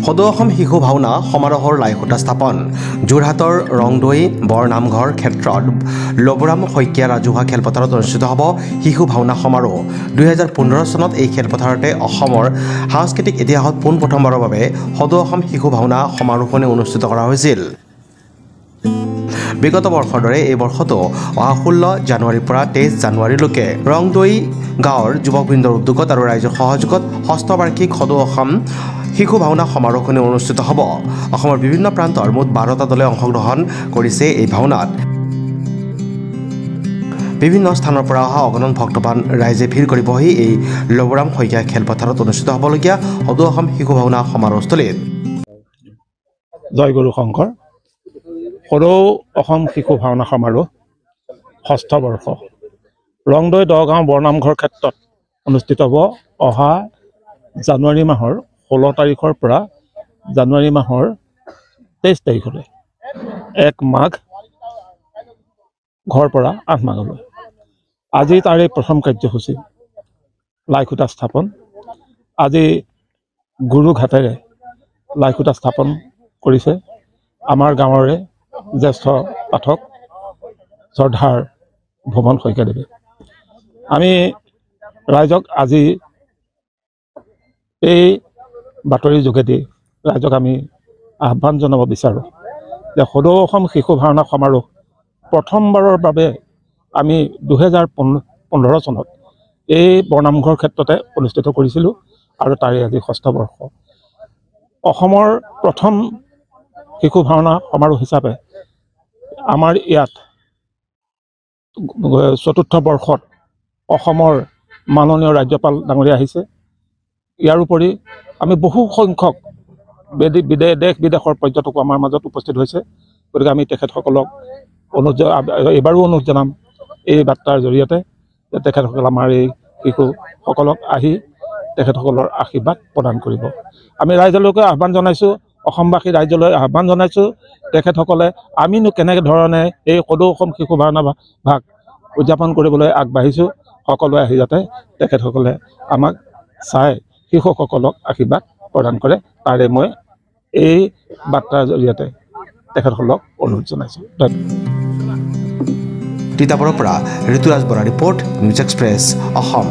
সদৌ অসম শিশু ভাওনা সমাৰোহৰ লাইখুঁটা স্থাপন যোৰহাটৰ ৰংদৈ বৰ নামঘৰ ক্ষেত্ৰত লবৰাম শইকীয়া ৰাজহুৱা খেলপথাৰত অনুষ্ঠিত হ'ব শিশু ভাওনা সমাৰোহ 2015 চনত এই খেলপথাৰতে অসমৰ সাংস্কৃতিক ইতিহাসত পোনপ্ৰথমবাৰৰ বাবে সদৌ অসম শিশু ভাওনা সমাৰোহখনি অনুষ্ঠিত কৰা হৈছিল বিগত বৰ্ষৰ দৰে এই বৰ্ষতো 16 জানুৱাৰীৰ পৰা 23 জানুৱাৰীলৈকে ৰংদৈ গাঁৱৰ যুৱকবৃন্দৰ উদ্যোগত আৰু ৰাইজৰ সহযোগত ষষ্ঠ বাৰ্ষিক সদৌ অসম শিশু ভাওনা সমাৰোহখনি অনুষ্ঠিত হ'ব অসমৰ বিভিন্ন প্ৰান্তৰ মুঠ 12টা দলে অংশগ্ৰহণ কৰিছে এই ভাওনাত বিভিন্ন স্থানৰ পৰা অহা অগণন ভক্তবান ৰাইজে ভিৰ কৰিবহি এই লবৰাম শইকীয়া খেলপথাৰত অনুষ্ঠিত হ'বলগীয়া সদৌ অসম শিশু ভাওনা সমাৰোহস্থলীত জয় গুৰু শংকৰ সদৌ অসম শিশু ভাওনা সমাৰোহ ষষ্ঠ বৰ্ষ ৰংদৈ দগাঁও বৰনামঘৰ ক্ষেত্ৰত অনুষ্ঠিত হ'ব অহা জানুৱাৰী মাহৰ 16 তাৰিখৰ পৰা জানুৱাৰী মাহৰ 23 তাৰিখলৈ 1 মাঘ ঘৰ পৰা 8 মাঘলৈ আজি তাৰে প্ৰথম কাৰ্যসূচী লাইখুঁটা স্থাপন আজি গুৰু ঘাটেৰে লাইখুঁটা স্থাপন কৰিছে আমাৰ গাঁৱৰে জ্যেষ্ঠ পাঠক শ্ৰদ্ধাৰ ভুৱন শইকীয়াদেৱে আমি ৰাইজক আজি এই বাতৰিৰ যোগেদি ৰাইজক আমি আহ্বান জনাব বিচাৰোঁ যে সদৌ অসম শিশু ভাওনা সমাৰোহ প্ৰথমবাৰৰ বাবে আমি 2015 চনত এই বৰনামঘৰ ক্ষেত্ৰতে অনুষ্ঠিত কৰিছিলোঁ আৰু তাৰে আজি ষষ্ঠ বৰ্ষ অসমৰ প্ৰথম শিশু ভাওনা সমাৰোহ হিচাপে আমাৰ ইয়াত চতুৰ্থ বৰ্ষত অসমৰ মাননীয় ৰাজ্যপাল ডাঙৰীয়া আহিছে ইয়াৰ উপৰি আমি বহু সংখ্যক দেশ বিদেশৰ পৰ্যটকো আমাৰ মাজত উপস্থিত হৈছে গতিকে আমি তেখেতসকলক এবাৰো অনুৰোধ জনাম এই বাৰ্তাৰ জৰিয়তে যে তেখেতসকল আমাৰ এই শিশুসকলক আহি তেখেতসকলৰ আশীৰ্বাদ প্ৰদান কৰিব আমি ৰাইজলৈকে আহ্বান জনাইছোঁ অসমবাসী ৰাইজলৈ আহ্বান জনাইছোঁ তেখেতসকলে আমিনো কেনেধৰণে এই সদৌ অসম শিশু ভাওনা ভাগ উদযাপন কৰিবলৈ আগবাঢ়িছোঁ সকলোৱে আহি যাতে তেখেতসকলে আমাক চাই শিশুসকলক আশীৰ্বাদ প্ৰদান কৰে তাৰে মই এই বাৰ্তাৰ জৰিয়তে তেখেতসকলক অনুৰোধ জনাইছোঁ তিতাবৰৰ পৰা Rituraj Bora report news express Assam